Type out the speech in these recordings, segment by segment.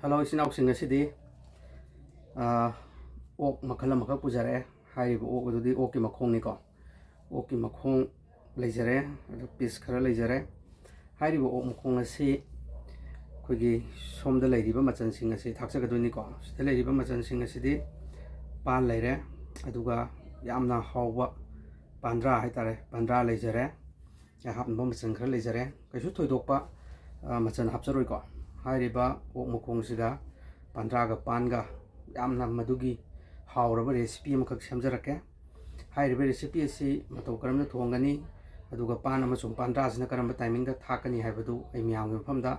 Hello, isinausin asidi ok makhal amakak pujare haribo ok adudi ok ki makhong ni ko ok ki makhong leijare adu piece khara leijare haribo ok makhong asi khogi somda leiriba machan sing asi thaksagaduni ko sida leiriba machan sing asidi pan leire aduga yamna hawba pandra haitare pandra leijare ya hapnba machan khara leijare kaisu thoidokpa machan hapcharoi ko hariba ok makhong sida pandra ga pan ga yamna madugi hawraba recipe amakak semjarake hairiba recipe asi matau karamna thongani aduga pan amasung pandra sina karamba timing da thakani haibadu ai miyam gi mafamda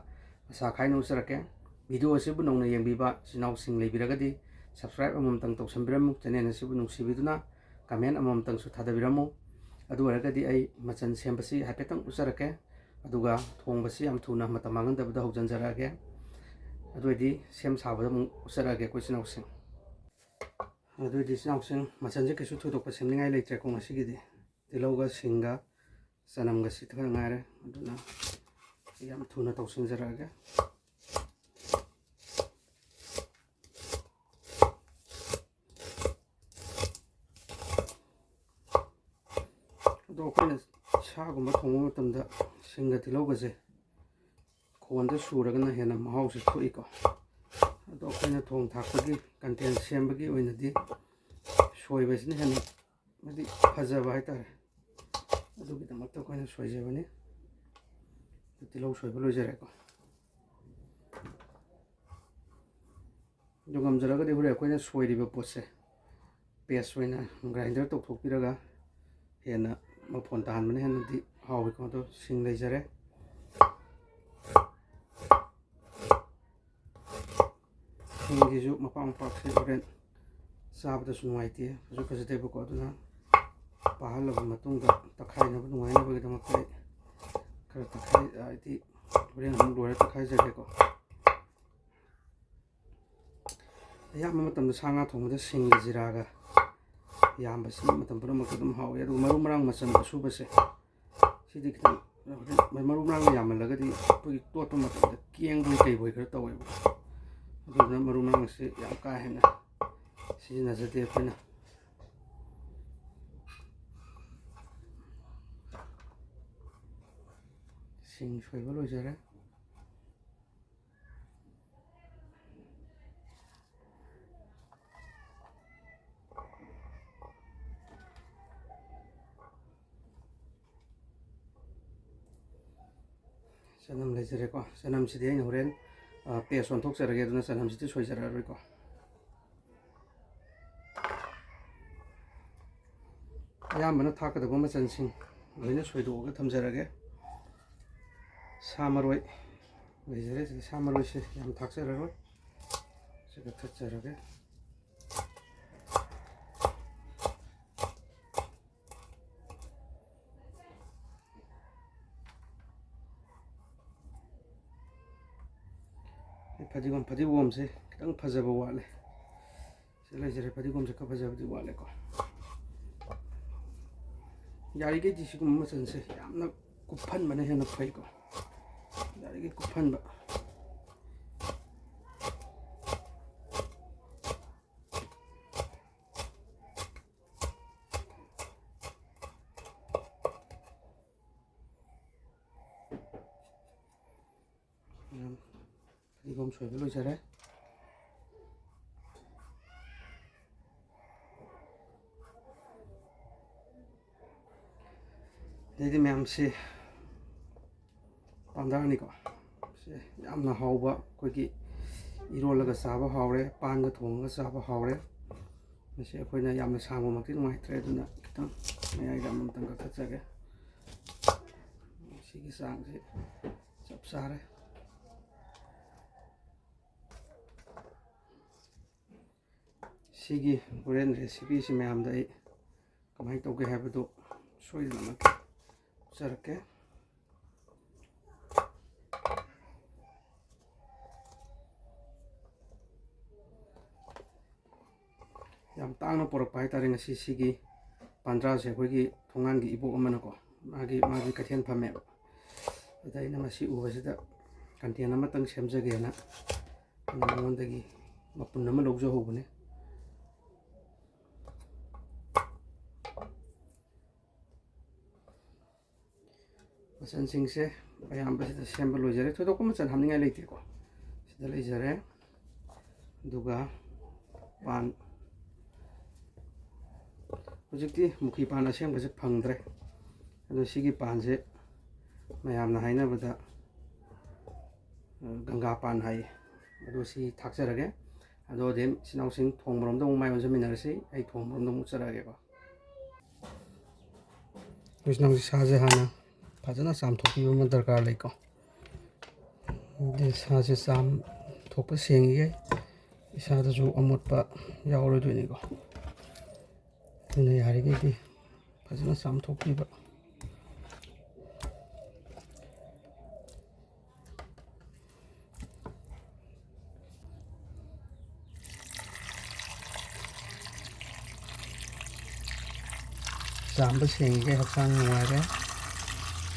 asa khainu sarake video asibu nongna yengbiba sinau sing leibiragadi subscribe amamtang tawsambiramu channel asibu nungsibiduna comment amamtang su thadabiramu adu aragadi ai machan sembasi haipetang usarake aduga thongbasi yam thuna matamangan dabda haujanjarage aduidi sem sabada mu usarage ko sinau sing aduidi sinau sing machan je kesu thudokpa semningai leitre ko ngasigidi tilauga singa sanamga sitga ngare aduna yam thuna tawsinjarage ado koina saguma thongba matamda singa tilaugase khonda suragana hena mahause thoi ko ado koina thong thakpagi content sembagi oinadi soibasina hena madi phajaba haitare adugi damakta koina soijabani tilau soiba loijare ko jogam jaragadi hore koina soiriba potse paste oina grinder tokthokpiraga hena mafon tahanbane henadi hawi ko ado sing leijare singisu mapang pakse oren sabda sunuaite asu fajadeba ko aduna pahalaba matungda takhaina nuaina bagi damakta kara takhai aiti oren amuk lore takhai jage ko yam matamda sanga thongda singa jiraga yam basi matam pura mak dum hawe adu maru marang machan asubase sidi kitang maru marang yam lagadi pui tot matam kieng boi kai boi kara tawe aduna maru marang se yam ka hena sijina jate pina sing soiba loijare sanam leijare ko sanam sidi aina horen paste on thokjarage aduna sanam sidi soijararoi ko ayambana thakadaba machan sing loina soidoga thamjarage samaroi leijare sidi samaroi se yam thakjararoi siga thatjarage fadigom se kitang phajaba wale se leijare fadigom se ka phajabadi wale ko yarige disigum machan se yamna kuphan bana hena phai ko yarige kuphan ba fadigom soiba loijare dedi ma'am se pandani ko se yamna hawba kogi irolaga saba hawre panga thonga saba hawre mase koina yamna sangba makti nungaitre aduna kitang mayai da mamtang ka thatjage sigi sang se chap sare sigi horen recipe si mayam da ai kamai tauge habadu soidana mak sarake yam tangna porakpa haitare ngasi sigi pandra se khogi thongan gi ibok amana ko magi kathen phame adaina masi ubasida content amatang semjage na ꯃꯉꯣꯟꯗꯒꯤ ꯃꯄꯨꯟ ꯑꯃ ꯂꯧꯖꯍꯧꯕꯅꯦ ꯃꯆꯜꯁꯤꯡꯁꯦ ꯑꯌꯥꯝꯕꯁꯤꯗ ꯁꯦꯝꯕ ꯂꯣꯏꯖꯔꯦ ꯊꯣꯏꯗꯣꯛꯄ ꯃꯆꯜ ꯍꯥꯞꯅꯤꯡꯉꯥꯏ ꯂꯩꯇꯦꯀꯣ ꯁꯤꯗ ꯂꯩꯖꯔꯦ ꯑꯗꯨꯒ ꯄꯥꯟ ꯍꯧꯖꯤꯛꯇꯤ ꯃꯨꯈꯤ ꯄꯥꯟ ꯑꯁꯦꯡꯕꯁꯦ ꯐꯪꯗ꯭ꯔꯦ ꯑꯗꯣ ꯁꯤꯒꯤ ꯄꯥꯟꯁꯦ ꯃꯌꯥꯝꯅ ꯍꯥꯏꯅꯕꯗ ꯒꯪꯒꯥ ꯄꯥꯟ ꯍꯥꯏꯌꯦ ꯑꯗꯣ ꯁꯤ ꯊꯥꯛꯆꯔꯒꯦ ꯑꯗꯣ ꯑꯗꯨꯝ ꯏꯆꯤꯜ ꯏꯅꯥꯎꯁꯤꯡ ꯊꯣꯡꯕꯔꯣꯝꯗ ꯑꯃꯨꯛ ꯃꯥꯏ ꯑꯣꯟꯁꯤꯟꯃꯤꯟꯅꯔꯁꯤ ꯑꯩ ꯊꯣꯡꯕꯔꯣꯝꯗ ꯑꯃꯨꯛ ꯆꯠꯂꯛꯑꯒꯦꯀꯣ ꯏꯆꯤꯜ ꯏꯅꯥꯎꯁꯤ ꯁꯥꯁꯦ ꯍꯥꯟꯅ ꯐꯖꯅ ꯆꯥꯝꯊꯣꯛꯄꯤꯕ ꯑꯃ ꯗꯔꯀꯥꯔ ꯂꯩꯀꯣ ꯁꯥꯁꯦ ꯆꯥꯝꯊꯣꯛꯄ ꯁꯦꯡꯉꯤꯉꯩ ꯏꯁꯥꯗꯁꯨ ꯑꯃꯣꯠꯄ ꯌꯥꯎꯔꯣꯏꯗꯣꯏꯅꯤꯀꯣ ꯑꯗꯨꯅ ꯌꯥꯔꯤꯉꯩꯗꯤ ꯐꯖꯅ ꯆꯥꯝꯊꯣꯛꯄꯤꯕ ꯆꯥꯝꯕ ꯁꯦꯡꯉꯤꯉꯩ ꯍꯛꯆꯥꯡ ꯅꯨꯡꯉꯥꯏꯔꯦ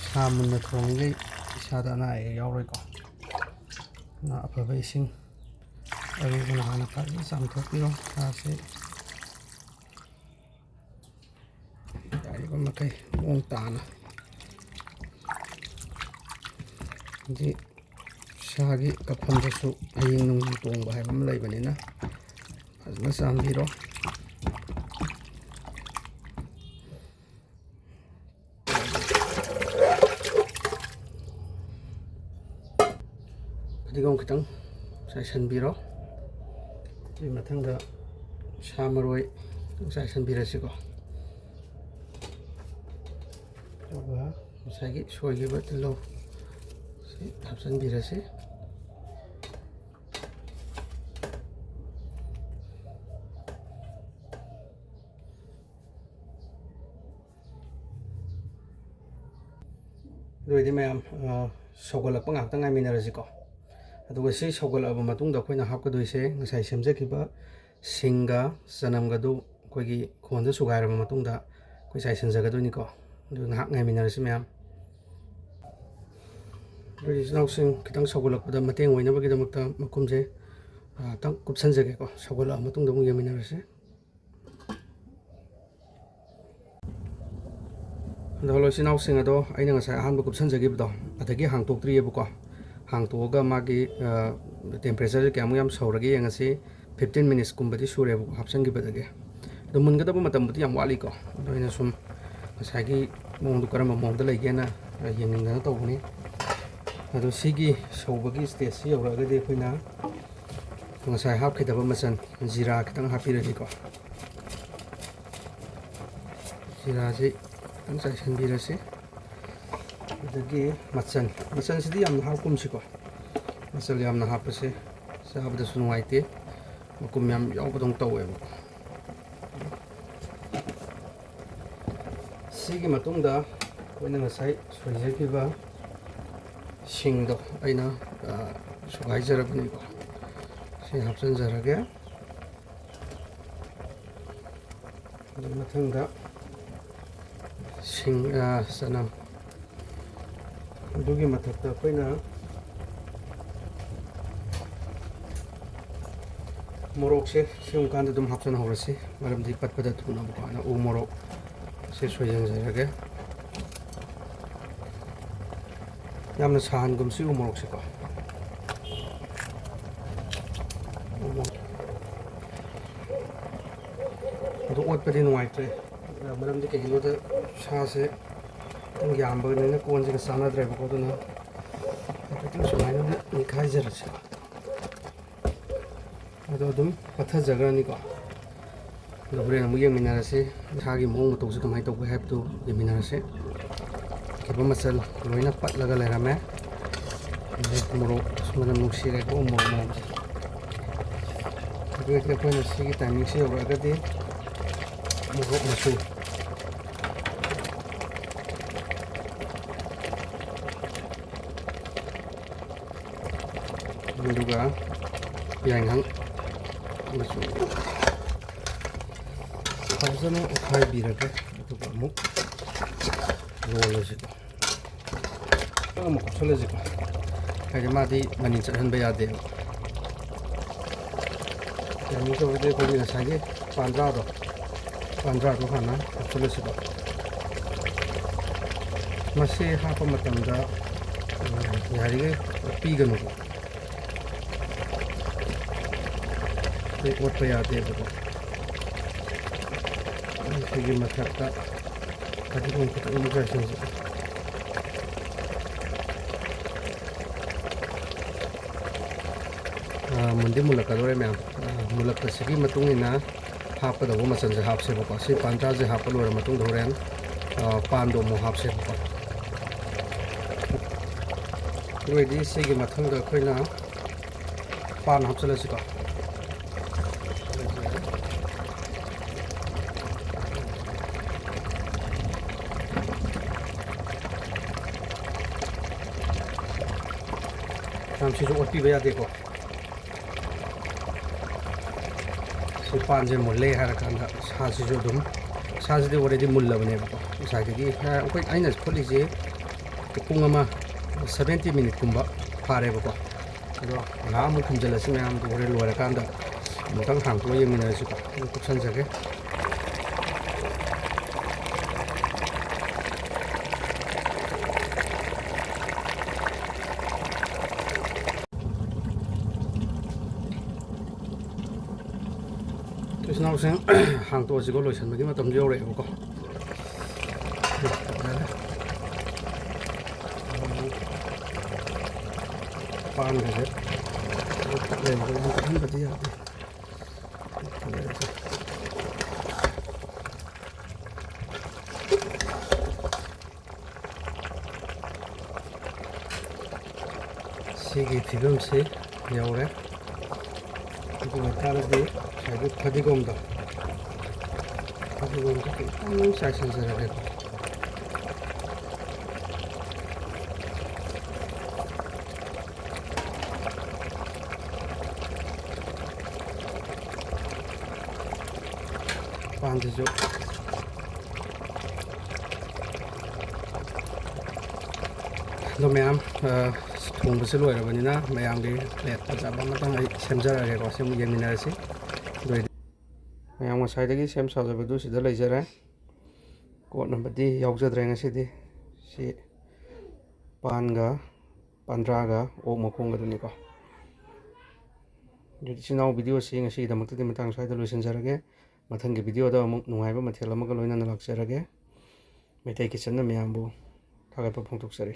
ꯁꯥ ꯃꯨꯟꯅ ꯊꯣꯡꯉꯤꯉꯩ ꯏꯁꯥꯗ ꯑꯅꯥ ꯑꯌꯦꯛ ꯌꯥꯎꯔꯣꯏꯀꯣ ꯑꯗꯨꯅ ꯑꯐꯕ ꯏꯁꯤꯡ ꯑꯔꯨꯕꯅ ꯍꯥꯟꯅ ꯐꯖꯅ ꯆꯥꯝꯊꯣꯛꯄꯤꯔꯣ ꯁꯥꯁꯤ ꯌꯥꯔꯤꯕ ꯃꯈꯩ ꯃꯑꯣꯡ ꯇꯥꯅ ꯍꯥꯏꯗꯤ ꯁꯥꯒꯤ ꯀꯛꯐꯝꯗꯁꯨ ꯍꯌꯤꯡ ꯅꯨꯡ ꯇꯣꯡꯕ ꯍꯥꯏꯕ ꯑꯃ ꯂꯩꯕꯅꯤꯅ ꯐꯖꯅ ꯆꯥꯝꯕꯤꯔꯣ ꯐꯗꯤꯒꯣꯝ ꯈꯤꯇꯪ ꯆꯥꯏꯁꯤꯟꯕꯤꯔꯣ ꯑꯗꯨꯒꯤ ꯃꯊꯪꯗ ꯁꯥ ꯃꯔꯣꯏ ꯆꯥꯏꯁꯤꯟꯕꯤꯔꯁꯤꯀꯣ ꯑꯗꯨꯒ ꯉꯁꯥꯏꯒꯤ ꯁꯣꯏꯈꯤꯕ ꯇꯤꯜꯍꯧ ꯁꯤ ꯍꯥꯞꯆꯤꯟꯕꯤꯔꯁꯤ ꯑꯗꯨꯑꯣꯏꯗꯤ ꯃꯌꯥꯝ ꯁꯧꯒꯠꯂꯛꯄ ꯉꯥꯛꯇꯪ ꯉꯥꯏꯃꯤꯟꯅꯔꯁꯤꯀꯣ ꯑꯗꯨꯒ ꯁꯤ ꯁꯧꯒꯠꯂꯛꯑꯕ ꯃꯇꯨꯡꯗ ꯑꯩꯈꯣꯏꯅ ꯍꯥꯞꯀꯗꯣꯏꯁꯦ ꯉꯁꯥꯏ ꯁꯦꯝꯖꯈꯤꯕ ꯁꯤꯡꯒ ꯆꯅꯝꯒꯗꯨ ꯑꯩꯈꯣꯏꯒꯤ ꯈꯣꯟꯗ ꯁꯨꯒꯥꯏꯔꯕ ꯃꯇꯨꯡꯗ ꯑꯩꯈꯣꯏ ꯆꯥꯏꯁꯤꯟꯖꯒꯗꯣꯏꯅꯤꯀꯣ ꯑꯗꯨ ꯉꯥꯏꯍꯥꯛ ꯉꯥꯏꯃꯤꯟꯅꯔꯁꯤ ꯃꯌꯥꯝ ꯑꯩꯈꯣꯏ ꯏꯆꯤꯜ ꯏꯅꯥꯎꯁꯤꯡ ꯈꯤꯇꯪ ꯁꯧꯒꯠꯂꯛꯄꯗ ꯃꯇꯦꯡ ꯑꯣꯏꯅꯕꯒꯤꯗꯃꯛꯇ ꯃꯈꯨꯝꯁꯦ ꯉꯥꯛꯇꯪ ꯀꯨꯞꯁꯟꯖꯒꯦꯀꯣ ꯁꯧꯒꯠꯂꯛꯑ ꯃꯇꯨꯡꯗ ꯑꯃꯨꯛ ꯌꯦꯡꯃꯤꯟꯅꯔꯁꯤ ꯑꯗꯣ ꯍꯜꯂꯣ ꯏꯆꯤꯜ ꯏꯅꯥꯎꯁꯤꯡ ꯑꯗꯣ ꯑꯩꯅ ꯉꯁꯥꯏ ꯑꯍꯥꯟꯕ ꯀꯨꯞꯁꯟꯖꯈꯤꯕꯗꯣ ꯑꯗꯒꯤ ꯍꯥꯡꯇꯣꯛꯇ꯭ꯔꯤꯑꯕꯀꯣ ꯍꯥꯡꯇꯣꯛꯑꯒ ꯃꯥꯒꯤ ꯇꯦꯝꯄꯔꯦꯆꯔꯁꯦ ꯀꯌꯥꯃꯨꯛ ꯌꯥꯝ ꯁꯧꯔꯒꯦ ꯌꯦꯡꯉꯁꯤ 15 ꯃꯤꯅꯤꯠꯁꯀꯨꯝꯕꯗꯤ ꯁꯨꯔꯦꯕꯀꯣ ꯍꯥꯞꯆꯤꯟꯈꯤꯕꯗꯒꯤ ꯑꯗꯣ ꯃꯨꯟꯒꯗꯕ ꯃꯇꯝꯕꯨꯗꯤ ꯌꯥꯝ ꯋꯥꯠꯂꯤꯀꯣ ꯑꯗꯣ ꯑꯩꯅ ꯁꯨꯝ ꯉꯁꯥꯏꯒꯤ ꯃꯑꯣꯡꯗꯣ ꯀꯔꯝꯕ ꯃꯑꯣꯡꯗ ꯂꯩꯒꯦꯅ ꯌꯦꯡꯅꯤꯡꯗꯅ ꯇꯧꯕꯅꯤ ꯑꯗꯣ ꯁꯤꯒꯤ ꯁꯧꯕꯒꯤ ꯁ꯭ꯇꯦꯖꯁꯤ ꯌꯧꯔꯛꯑꯒꯗꯤ ꯑꯩꯈꯣꯏꯅ ꯉꯁꯥꯏ ꯍꯥꯞꯈꯤꯗꯕ ꯃꯆꯜ ꯖꯤꯔꯥ ꯈꯤꯇꯪ ꯍꯥꯞꯄꯤꯔꯅꯤꯀꯣ ꯖꯤꯔꯥꯁꯤ ꯈꯤꯇꯪ ꯆꯥꯏꯁꯤꯟꯕꯤꯔꯁꯤ ꯑꯗꯒꯤ ꯃꯆꯜꯁꯤꯗꯤ ꯌꯥꯝꯅ ꯍꯥꯞꯀꯨꯝꯁꯤꯀꯣ ꯃꯆꯜ ꯌꯥꯝꯅ ꯍꯥꯞꯄꯁꯦ ꯆꯥꯕꯗꯁꯨ ꯅꯨꯡꯉꯥꯏꯇꯦ ꯃꯀꯨꯝ ꯌꯥꯝ ꯌꯥꯎꯕꯗꯧꯅ ꯇꯧꯋꯦꯕ ꯁꯤꯒꯤ ꯃꯇꯨꯡꯗ ꯑꯩꯈꯣꯏꯅ ꯉꯁꯥꯏ ꯁꯣꯏꯖꯈꯤꯕ ꯁꯤꯡꯗꯣ ꯑꯩꯅ ꯁꯨꯒꯥꯏꯖꯔꯕꯅꯤꯀꯣ ꯁꯤ ꯍꯥꯞꯆꯤꯟꯖꯔꯒꯦ ꯑꯗꯨ ꯃꯊꯪꯗ ꯁꯤꯡ ꯆꯅꯝ ꯑꯗꯨꯒꯤ ꯃꯊꯛꯇ ꯑꯩꯈꯣꯏꯅ ꯃꯣꯔꯣꯛꯁꯦ ꯁꯤꯒꯨꯝꯕ ꯑꯗꯨꯝ ꯍꯥꯞꯆꯤꯟꯍꯧꯔꯁꯤ ꯃꯔꯝꯗꯤ ꯄꯠꯄꯗ ꯊꯨꯅꯕꯀꯣ ꯑꯩꯅ ꯎ ꯃꯣꯔꯣꯛ ꯁꯤ ꯁꯣꯏꯖꯟꯖꯔꯒꯦ ꯌꯥꯝꯅ ꯁꯥꯍꯟꯒꯨꯝꯁꯤ ꯎ ꯃꯣꯔꯣꯛꯁꯦꯀꯣ ꯑꯗꯨ ꯑꯣꯠꯄꯗꯤ ꯅꯨꯡꯉꯥꯏꯇ꯭ꯔꯦ ꯃꯔꯝꯗꯤ ꯀꯩꯒꯤꯅꯣꯗ ꯁꯥꯁꯦ ꯌꯥꯝꯕꯅꯤꯅ ꯀꯣꯟꯁꯤꯒ ꯆꯥꯟꯅꯗ꯭ꯔꯦꯕꯀꯣ ꯑꯗꯨꯅ ꯍꯥꯏꯐꯦꯠꯇꯪ ꯁꯨꯃꯥꯏꯅ ꯅꯤꯡꯈꯥꯏꯖꯔꯁꯤ ꯑꯗꯣ ꯑꯗꯨꯝ ꯄꯠꯊꯖꯈ꯭ꯔꯅꯤꯀꯣ ꯑꯗꯣ ꯍꯣꯔꯦꯟ ꯑꯃꯨꯛ ꯌꯦꯡꯃꯤꯟꯅꯔꯁꯤ ꯁꯥꯒꯤ ꯃꯑꯣꯡ ꯃꯇꯧꯁꯤ ꯀꯃꯥꯏꯅ ꯇꯧꯒꯦ ꯍꯥꯏꯕꯗꯨ ꯌꯦꯡꯃꯤꯟꯅꯔꯁꯤ ꯈꯤꯕ ꯃꯆꯜ ꯂꯣꯏꯅ ꯄꯠꯂꯒ ꯂꯩꯔꯝꯃꯦ ꯑꯗꯩ ꯃꯣꯔꯣꯛ ꯃꯅꯝ ꯅꯨꯡꯁꯤꯔꯦꯀꯣ ꯃꯣꯔꯣꯛ ꯃꯅꯝꯁꯦ ꯑꯗꯨꯗꯤ ꯑꯩꯈꯣꯏꯅ ꯁꯤꯒꯤ ꯇꯥꯏꯃꯤꯡꯁꯤ ꯌꯧꯔꯛꯑꯒꯗꯤ ꯃꯣꯔꯣꯛ ꯃꯆꯨ ꯑꯗꯨꯒ ꯌꯥꯏꯉꯪ ꯃꯆꯨ ꯐꯖꯅ ꯑꯣꯠꯈꯥꯏꯕꯤꯔꯒ ꯑꯗꯨꯒ ꯑꯃꯨꯛ ꯂꯣꯜꯂꯁꯤꯀꯣ ꯑꯃꯨꯛ ꯀꯨꯞꯁꯜꯂꯁꯤꯀꯣ ꯍꯥꯏꯗꯤ ꯃꯥꯗꯤ ꯃꯅꯤꯟ ꯆꯠꯍꯟꯕ ꯌꯥꯗꯦꯕ ꯇꯥꯏꯃꯤꯡꯁꯨꯕꯨꯗꯤ ꯑꯩꯈꯣꯏꯒꯤ ꯉꯁꯥꯏꯒꯤ ꯄꯥꯟꯗ꯭ꯔꯥꯗꯣ ꯍꯥꯟꯅ ꯍꯥꯞꯆꯤꯜꯂꯁꯤꯕ ꯃꯁꯤ ꯍꯥꯞꯄ ꯃꯇꯝꯗ ꯌꯥꯔꯤꯈꯩ ꯑꯣꯠꯄꯤꯒꯅꯨꯕ ꯑꯣꯠꯄ ꯌꯥꯗꯦꯕꯀꯣ ꯁꯤꯒꯤ ꯃꯊꯛꯇ ꯐꯗꯤꯒꯣꯝ ꯈꯤꯇꯪ ꯆꯥꯏꯁꯤꯟꯁꯤ ꯃꯨꯟꯗꯤ ꯃꯨꯜꯂꯛꯀꯗꯧꯔꯦ ꯃꯌꯥꯝ ꯃꯨꯜꯂꯛꯄꯁꯤꯒꯤ ꯃꯇꯨꯡ ꯏꯟꯅ ꯍꯥꯞꯀꯗꯧꯕ ꯃꯆꯜꯁꯦ ꯍꯥꯞꯁꯦꯕꯀꯣ ꯁꯤ ꯄꯥꯟꯗ꯭ꯔꯥꯁꯦ ꯍꯥꯞꯄ ꯂꯣꯏꯔ ꯃꯇꯨꯡꯗ ꯍꯣꯔꯦꯟ ꯄꯥꯟꯗꯣ ꯑꯃꯨꯛ ꯍꯥꯞꯁꯦꯕꯀꯣ ꯑꯗꯨ ꯑꯣꯏꯔꯗꯤ ꯁꯤꯒꯤ ꯃꯊꯪꯗ ꯑꯩꯈꯣꯏꯅ ꯄꯥꯟ ꯍꯥꯞꯆꯤꯜꯂꯁꯤꯀꯣ ꯁꯤꯁꯨ ꯑꯣꯠꯄꯤꯕ ꯌꯥꯗꯦꯀꯣ ꯁꯤ ꯄꯥꯟꯁꯦ ꯃꯨꯜꯂꯦ ꯍꯥꯏꯔꯀꯥꯟꯗ ꯁꯥꯁꯤꯁꯨ ꯑꯗꯨꯝ ꯁꯥꯁꯤꯗꯤ ꯑꯣꯜꯔꯦꯗꯤ ꯃꯨꯜꯂꯕꯅꯦꯕꯀꯣ ꯉꯁꯥꯏꯗꯒꯤ ꯑꯩꯈꯣꯏ ꯑꯩꯅ ꯐꯨꯠꯂꯤꯁꯦ ꯄꯨꯡ ꯑꯃ 70 ꯃꯤꯅꯤꯠꯀꯨꯝꯕ ꯐꯥꯔꯦꯕꯀꯣ ꯑꯗꯣ ꯉꯥꯏꯍꯥꯛ ꯑꯃꯨꯛ ꯊꯨꯝꯖꯤꯜꯂꯁꯤ ꯃꯌꯥꯝꯗꯣ ꯍꯣꯔꯦꯟ ꯂꯣꯏꯔꯀꯥꯟꯗ ꯑꯃꯨꯛꯇꯪ ꯍꯥꯡꯇꯣꯛꯑ ꯌꯦꯡꯃꯤꯟꯅꯔꯁꯤꯀꯣ ꯑꯗꯨ ꯀꯨꯞꯁꯟꯖꯒꯦ ꯏꯆꯤꯜ ꯏꯅꯥꯎꯁꯤꯡ ꯍꯥꯡꯇꯣꯛꯑꯁꯤꯀꯣ ꯂꯣꯏꯁꯤꯟꯕꯒꯤ ꯃꯇꯝꯁꯨ ꯌꯧꯔꯛꯑꯦꯕꯀꯣ ꯄꯥꯟꯒꯁꯦ ꯀꯠꯍꯟꯕꯗꯤ ꯌꯥꯗꯦ ꯁꯤꯒꯤ ꯐꯤꯕꯝꯁꯤ ꯌꯧꯔꯦ ꯑꯗꯨ ꯑꯣꯏꯇꯥꯔꯗꯤ ꯉꯁꯥꯏꯒꯤ ꯐꯗꯤꯒꯣꯝꯗꯣ ꯈꯤꯇꯪ ꯆꯥꯏꯁꯤꯟꯖꯔꯒꯦꯀꯣ ꯄꯥꯟꯁꯤꯁꯨ ꯑꯗꯣ ꯃꯌꯥꯝ ꯊꯣꯡꯕꯁꯤ ꯂꯣꯏꯔꯕꯅꯤꯅ ꯃꯌꯥꯝꯒꯤ ꯄ꯭ꯂꯦꯠ ꯐꯖꯕ ꯑꯃꯇꯪ ꯑꯩ ꯁꯦꯝꯖꯔꯛꯑꯒꯦꯀꯣ ꯁꯤ ꯑꯃꯨꯛ ꯌꯦꯡꯃꯤꯟꯅꯔꯁꯤ ꯑꯗꯨꯏꯗꯤ ꯃꯌꯥꯝ ꯉꯁꯥꯏꯗꯒꯤ ꯁꯦꯝ ꯁꯥꯖꯕꯗꯨ ꯁꯤꯗ ꯂꯩꯖꯔꯦ ꯀꯣꯠꯅꯕꯗꯤ ꯌꯥꯎꯖꯗ꯭ꯔꯦ ꯉꯁꯤꯗꯤ ꯁꯤ ꯄꯥꯟꯒ ꯄꯥꯟꯗ꯭ꯔꯥꯒ ꯑꯣꯛ ꯃꯈꯣꯡꯒꯗꯨꯅꯤꯀꯣ ꯑꯗꯨꯗꯤ ꯏꯆꯤꯜ ꯏꯅꯥꯎ ꯚꯤꯗꯤꯑꯣꯁꯤ ꯉꯁꯤꯒꯤꯗꯃꯛꯇꯗꯤ ꯃꯇꯥꯡ ꯁ꯭ꯋꯥꯏꯗ ꯂꯣꯏꯁꯤꯟꯖꯔꯒꯦ ꯃꯊꯪꯒꯤ ꯚꯤꯗꯤꯑꯣꯗ ꯑꯃꯨꯛ ꯅꯨꯡꯉꯥꯏꯕ ꯃꯊꯦꯜ ꯑꯃꯒ ꯂꯣꯏꯅꯅ ꯂꯥꯛꯆꯔꯒꯦ ꯃꯩꯇꯩ ꯀꯤꯠꯆꯟꯅ ꯃꯌꯥꯝꯕꯨ ꯊꯥꯒꯠꯄ ꯐꯣꯡꯗꯣꯛꯆꯔꯤ